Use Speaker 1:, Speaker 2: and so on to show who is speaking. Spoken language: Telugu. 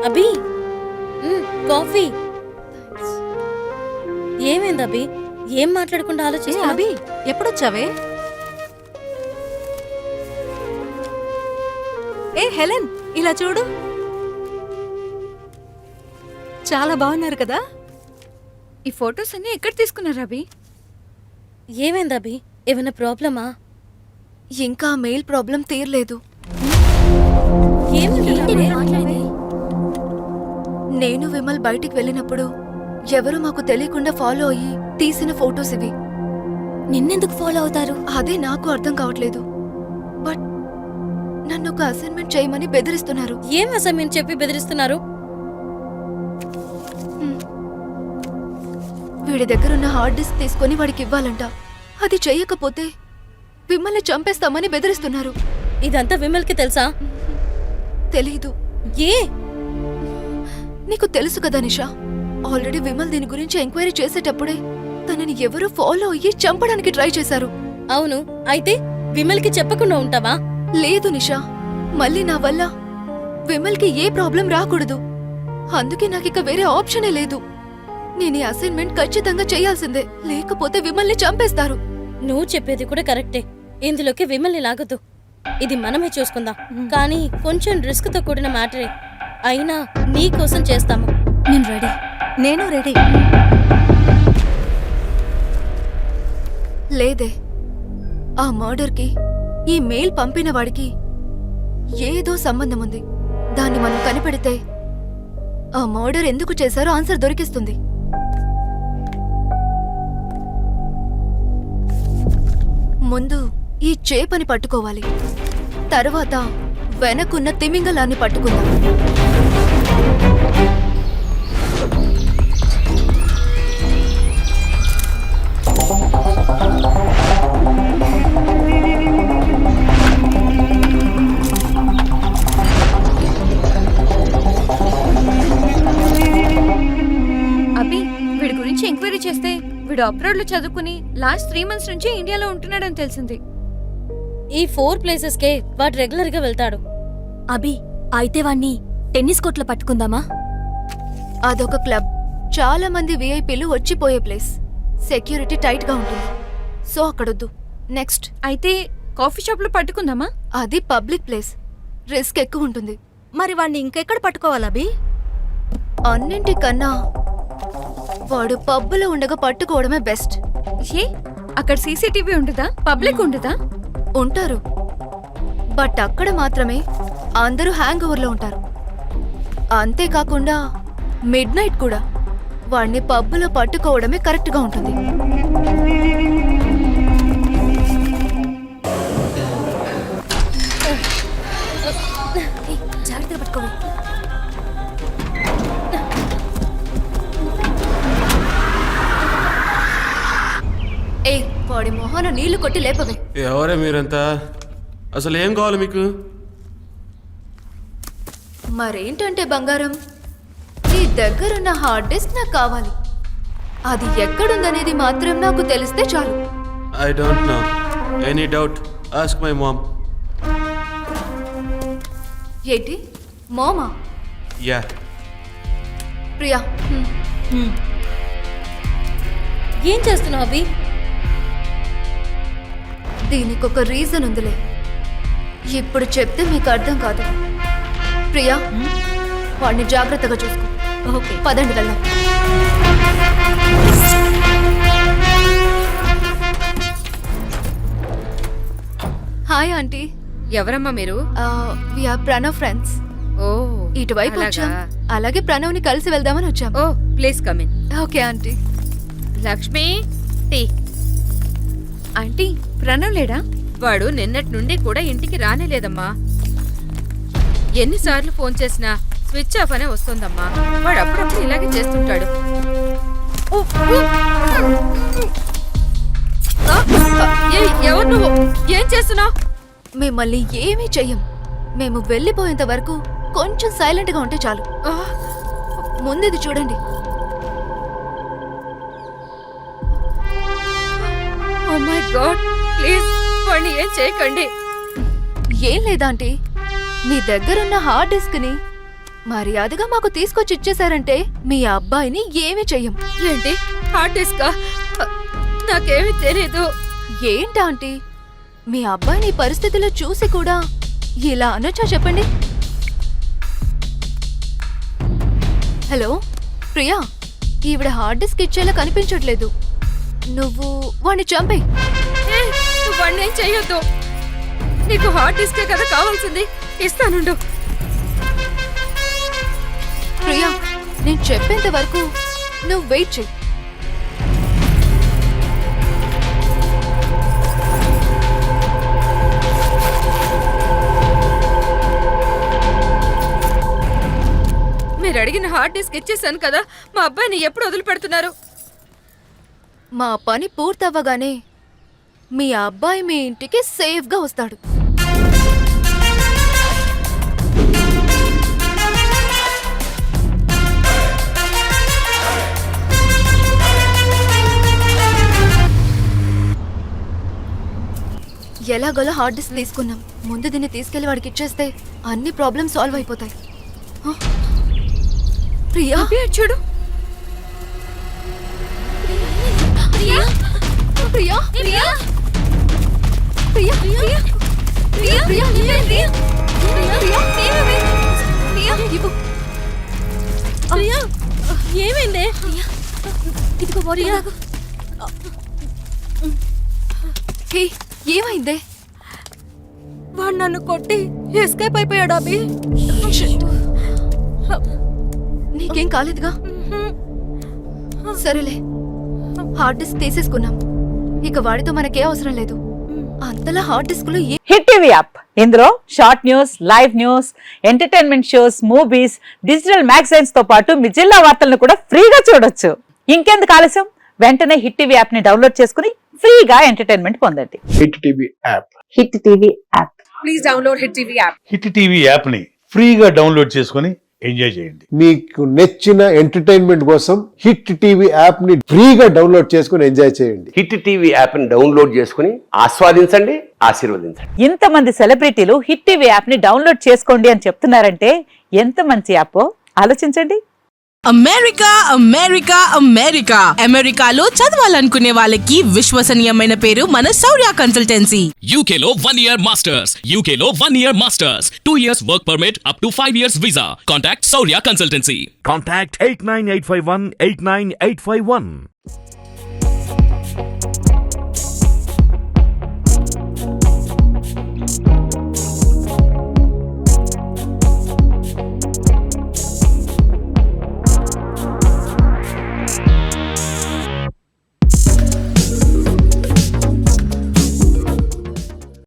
Speaker 1: అభి కాఫీ. ఏమైంది అభి? ఏం మాట్లాడకుండా ఆలోచిస్తా?
Speaker 2: అభి ఎప్పుడొచ్చావే? ఏ హెలెన్, ఇలా చూడు. చాలా బాగున్నారు కదా.
Speaker 3: ఈ ఫొటోస్ అన్ని ఎక్కడ తీసుకున్నారు అభి?
Speaker 1: ఏమైంది అభి? ఏమైనా ప్రాబ్లమా?
Speaker 2: ఇంకా మెయిల్ ప్రాబ్లం తీరలేదు. నేను విమల్ బయటికి వెళ్ళినప్పుడు ఎవరు మాకు తెలియకుండా ఫాలో అయ్యి తీసిన ఫొటోస్ ఇవి.
Speaker 1: నిన్నెందుకు ఫాలో అవుతారు?
Speaker 2: అదే నాకు అర్థం కావట్లేదు. బట్ నన్ను ఒక అసైన్మెంట్ చేయమని బెదిరిస్తున్నారు.
Speaker 1: ఏం అసైన్మెంట్ చెప్పి బెదిరిస్తున్నారు?
Speaker 2: వీడి దగ్గరున్న హార్డ్ డిస్క్ తీసుకొని వాడికి ఇవ్వాలంట. అది చెయ్యకపోతే విమల్ని చంపేస్తామని బెదిరిస్తున్నారు.
Speaker 1: ఇదంతా విమల్కి తెలుసా?
Speaker 2: తెలీదు.
Speaker 1: ఏ?
Speaker 2: నీకు తెలుసు కదా నిషా, ఆల్రెడీ విమల్ దీని గురించి ఎంక్వైరీ చేసేటప్పుడే తనని ఎవరో ఫాలో అయ్యి చంపడానికి ట్రై చేశారు.
Speaker 1: అవును, అయితే విమల్కి చెప్పకుండా ఉంటావా?
Speaker 2: లేదు నిషా, మళ్ళీ నా వల్ల విమల్కి ఏ ప్రాబ్లం రాకూడదు. అందుకే నాకిక వేరే ఆప్షనే లేదు. నేను ఈ అసైన్మెంట్ ఖచ్చితంగా చేయాల్సిందే, లేకపోతే విమల్ని చంపేస్తారు.
Speaker 1: నువ్వు చెప్పేది కూడా కరెక్టే. ఇందులోకి విమల్ని లాగదు. ఇది మనమే చూసుకుందాం. కానీ కొంచెం రిస్క్ తో కూడిన మ్యాటరే. అయినా నీ కోసం చేస్తాము.
Speaker 2: నేను రెడీ. నేను రెడీ. లేదే, ఆ మర్డర్కి ఈ మెయిల్ పంపిన వాడికి ఏదో సంబంధం ఉంది. దాన్ని మనం కనిపెడితే ఆ మర్డర్ ఎందుకు చేశారో ఆన్సర్ దొరికిస్తుంది. ముందు ఈ చేపని పట్టుకోవాలి, తర్వాత వెనకున్న తిమింగలాన్ని పట్టుకుందాం.
Speaker 3: అభి, వీడి గురించి ఎంక్వైరీ చేస్తే వీడు అబ్రాడ్ లో చదువుకుని లాస్ట్ 3 months నుంచి ఇండియాలో ఉంటున్నాడని తెలిసింది.
Speaker 1: ఈ 4 places కే వాడు రెగ్యులర్ గా వెళ్తాడు.
Speaker 4: అభి, అయితే వాణ్ణి టెన్నిస్ కోర్టులో పట్టుకుందామా?
Speaker 2: అదొక క్లబ్, చాలా మంది విఐపీలు వచ్చిపోయే ప్లేస్, సెక్యూరిటీ టైట్ గా ఉంటుంది. సో అక్కడొద్దు. నెక్స్ట్
Speaker 3: అయితే కాఫీ షాప్ లో పట్టుకుందామా?
Speaker 2: అది పబ్లిక్ ప్లేస్, రిస్క్ ఎక్కువ ఉంటుంది.
Speaker 4: మరి వాణ్ణి ఇంకెక్కడ పట్టుకోవాలి అభి?
Speaker 2: అన్నింటికన్నా వాడు పబ్బులో ఉండగా పట్టుకోవడమే బెస్ట్.
Speaker 3: ఏ, అక్కడ సీసీటీవీ ఉంటుందా? పబ్లిక్ ఉంటుందా?
Speaker 2: ఉంటారు, బట్ అక్కడ మాత్రమే అందరూ హ్యాంగ్ ఓవర్లో ఉంటారు. అంతేకాకుండా మిడ్ నైట్ కూడా. వాడిని పబ్బులో పట్టుకోవడమే కరెక్ట్గా ఉంటుంది.
Speaker 4: జాగ్రత్తగా పట్టుకోవాలి.
Speaker 2: ఏ, వాడి మొహాన నీళ్లు కొట్టి లేపవే.
Speaker 5: ఎవరే మీరంతా? అసలు ఏం కావాలి మీకు?
Speaker 2: మరేంటంటే బంగారం, నీ దగ్గరున్న హార్డ్ డిస్క్ నాకు కావాలి. అది ఎక్కడుందనేది మాత్రం నాకు తెలిస్తే చాలు.
Speaker 5: I don't know. Any doubt ask my mom.
Speaker 2: ఏంటి మోమా?
Speaker 5: యా.
Speaker 2: ప్రియా,
Speaker 1: ఏం చేస్తున్నావు అభి?
Speaker 2: దీనికి ఒక రీజన్ ఉందిలే, ఇప్పుడు చెప్తే మీకు అర్థం కాదు. ప్రియా, వాడిని జాగ్రత్తగా చూసుకో.
Speaker 4: ఓకే,
Speaker 2: పదండి వెళ్దాం. Hi aunty.
Speaker 3: ఎవరమ్మా మీరు?
Speaker 2: We are Pranav friends.
Speaker 3: ఓ,
Speaker 2: ఇటువైపు వచ్చాం, అలాగే ప్రణవ్ని కలిసి వెళ్దామని వచ్చాం.
Speaker 3: ఓ, please come in.
Speaker 2: Okay aunty.
Speaker 3: Lakshmi, tea. Aunty, Pranav లేడా? వాడు నిన్నటి నుండి కూడా ఇంటికి రానేలేదమ్మా. ఎన్నిసార్లు ఫోన్ చేసినా స్విచ్ ఆఫ్ అనే వస్తుందమ్మా. వాడు అప్పుడప్పుడు ఇలాగే చేస్తుంటాడు. ఎవరు నువ్వు? ఏం చేస్తున్నావు?
Speaker 2: మిమ్మల్ని ఏమీ చెయ్యం. మేము వెళ్ళిపోయేంత వరకు కొంచెం సైలెంట్ గా ఉంటే చాలు. ముందుది చూడండి.
Speaker 3: ఓ మై గాడ్, ప్లీజ్ వాడిని ఏం చేయకండి.
Speaker 2: ఏం లేదాంటీ, మీ దగ్గరున్న హార్డ్ డిస్క్ ని మర్యాదగా మాకు తీసుకొచ్చి ఇచ్చేసారంటే మీ అబ్బాయిని ఏమీ చెయ్యం.
Speaker 3: ఏంటి హార్డ్ డిస్క్? నాకేమీ తెలియదు.
Speaker 2: ఏంటాంటీ మీ అబ్బాయిని ఈ పరిస్థితిలో చూసి కూడా ఇలా అనొచ్చా చెప్పండి? హలో ప్రియా, ఈవిడ హార్డ్ డిస్క్ ఇచ్చేలా కనిపించట్లేదు. నువ్వు వాణ్ణి చంపేయ్.
Speaker 3: వాడిని ఏం చెయ్యొద్దు. నీకు హార్డ్ డిస్కే కదా కావాల్సింది, ఇస్తానుండు.
Speaker 2: ప్రియా, నేను చెప్పేంత వరకు నువ్వు వెయిట్ చెయ్యి.
Speaker 3: మీరు అడిగిన హార్డ్ డిస్క్ ఇచ్చేసాను కదా, మా అబ్బాయిని ఎప్పుడు వదిలిపెడుతున్నారు?
Speaker 2: మా పని పూర్తవ్వగానే మీ అబ్బాయి మీ ఇంటికి సేఫ్గా వస్తాడు. ఎలాగోలా హార్డ్ డిస్క్ తీసుకున్నాం. ముందు దీన్ని తీసుకెళ్లి వాడికి ఇచ్చేస్తే అన్ని ప్రాబ్లమ్స్ సాల్వ్ అయిపోతాయి. హ? ప్రియా,
Speaker 3: చూడు.
Speaker 2: ప్రియా, ప్రియా, ప్రియా, ప్రియా, ప్రియా, ప్రియా, ప్రియా, ఇవ్వు.
Speaker 1: ప్రియా ఏమైందే?
Speaker 2: ఇదిగో వాటర్ తాగు. హే, ఏమైందే?
Speaker 3: వాడు నన్ను కొట్టి ఎస్కేప్ అయిపోయాడు అభి.
Speaker 2: నీకేం కాలేదుగా? సరేలే, హార్డ్ డిస్క్ తీసేసుకున్నాం. ఇక వాడితో మనకే అవసరం లేదు. అంతలా హార్డ్ డిస్క్ లో
Speaker 6: హిట్ టీవీ యాప్, ఇందులో short news, live news, entertainment shows, movies, digital magazines తో పాటు మీ జిల్లా వార్తలను కూడా ఫ్రీగా చూడొచ్చు. ఇంకెందుకు ఆలస్యం, వెంటనే హిట్ టీవీ యాప్ ని డౌన్లోడ్ చేసుకుని ఫ్రీగా ఎంటర్టైన్మెంట్ పొందండి.
Speaker 7: Hit TV app.
Speaker 6: Hit TV app.
Speaker 3: Please download hit TV app.
Speaker 8: Hit TV app ని ఫ్రీగా డౌన్లోడ్ చేసుకుని ఎంజాయ్ చేయండి.
Speaker 7: మీకు నచ్చిన ఎంటర్టైన్మెంట్ కోసం హిట్ టీవీ యాప్ ని ఫ్రీగా డౌన్లోడ్ చేసుకుని ఎంజాయ్ చేయండి.
Speaker 9: హిట్ టీవీ యాప్ ని డౌన్లోడ్ చేసుకుని ఆస్వాదించండి, ఆశీర్వదించండి.
Speaker 6: ఇంతమంది సెలబ్రిటీలు హిట్ టీవీ యాప్ ని డౌన్లోడ్ చేసుకోండి అని చెప్తున్నారంటే ఎంత మంచి యాప్ ఆలోచించండి.
Speaker 10: అమెరికా అమెరికా అమెరికా అమెరికాలో చదవాలనుకునే వాళ్ళకి విశ్వసనీయమైన పేరు మన శౌర్య కన్సల్టెన్సీ.
Speaker 11: UK లో 1 year masters, UK లో 1 year masters, 2 years work permit up to 5 years visa. Contact Saurya Consultancy.
Speaker 12: Contact 89851 89851.